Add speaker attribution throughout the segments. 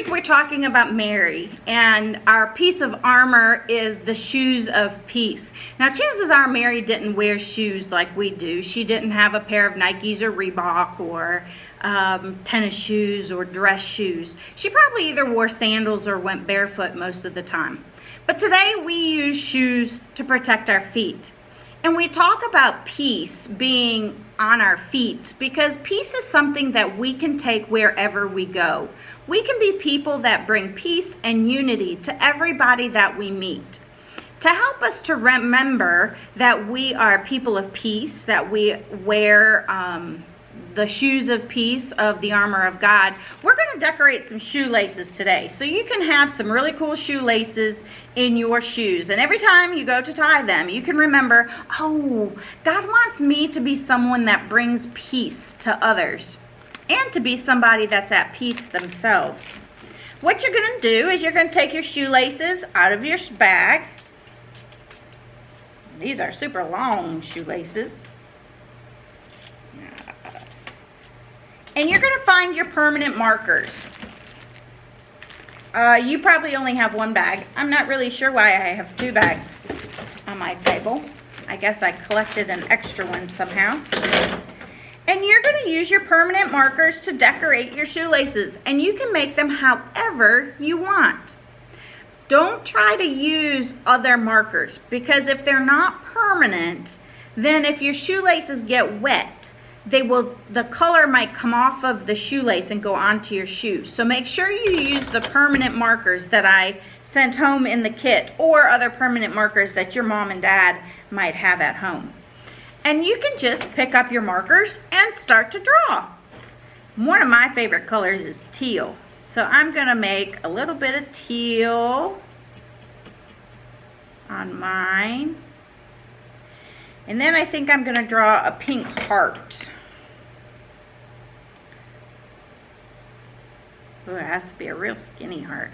Speaker 1: We're talking about Mary, and our piece of armor is the shoes of peace. Now, chances are Mary didn't wear shoes like we do. She didn't have a pair of Nikes or Reebok or tennis shoes or dress shoes. She probably either wore sandals or went barefoot most of the time. But today we use shoes to protect our feet. And we talk about peace being on our feet because peace is something that we can take wherever we go. We can be people that bring peace and unity to everybody that we meet. To help us to remember that we are people of peace, that we wear the shoes of peace of the armor of God, we're going to decorate some shoelaces today. So you can have some really cool shoelaces in your shoes. And every time you go to tie them, you can remember, oh, God wants me to be someone that brings peace to others and to be somebody that's at peace themselves. What you're going to do is you're going to take your shoelaces out of your bag. These are super long shoelaces. And you're going to find your permanent markers. You probably only have one bag. I'm not really sure why I have two bags on my table. I guess I collected an extra one somehow. And you're going to use your permanent markers to decorate your shoelaces. And you can make them however you want. Don't try to use other markers, because if they're not permanent, then if your shoelaces get wet, the color might come off of the shoelace and go onto your shoe. So make sure you use the permanent markers that I sent home in the kit, or other permanent markers that your mom and dad might have at home. And you can just pick up your markers and start to draw. One of my favorite colors is teal. So I'm going to make a little bit of teal on mine. And then I think I'm going to draw a pink heart. Oh, it has to be a real skinny heart.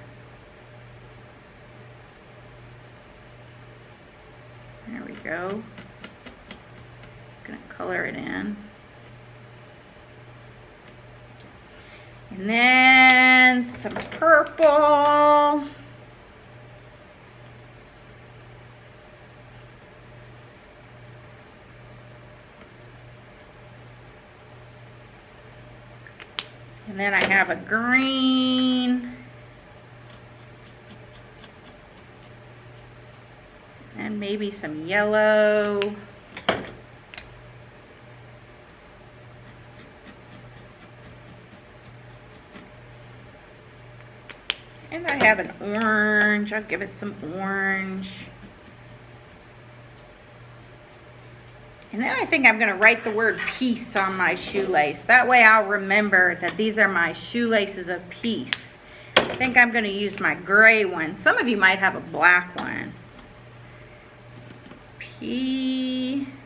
Speaker 1: There we go. Going to color it in. And then some purple. And then I have a green. And maybe some yellow. And I have an orange. I'll give it some orange. And then I think I'm going to write the word peace on my shoelace. That way I'll remember that these are my shoelaces of peace. I think I'm going to use my gray one. Some of you might have a black one. P-E-A-C-E.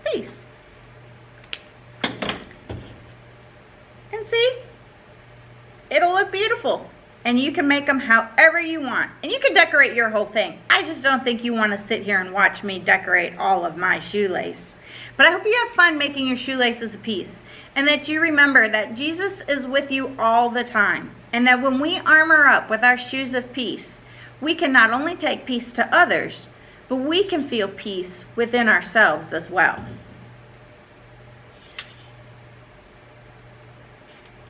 Speaker 1: Peace. And see? It'll look beautiful. And you can make them however you want. And you can decorate your whole thing. I just don't think you want to sit here and watch me decorate all of my shoelace. But I hope you have fun making your shoelaces of peace. And that you remember that Jesus is with you all the time. And that when we armor up with our shoes of peace, we can not only take peace to others, but we can feel peace within ourselves as well.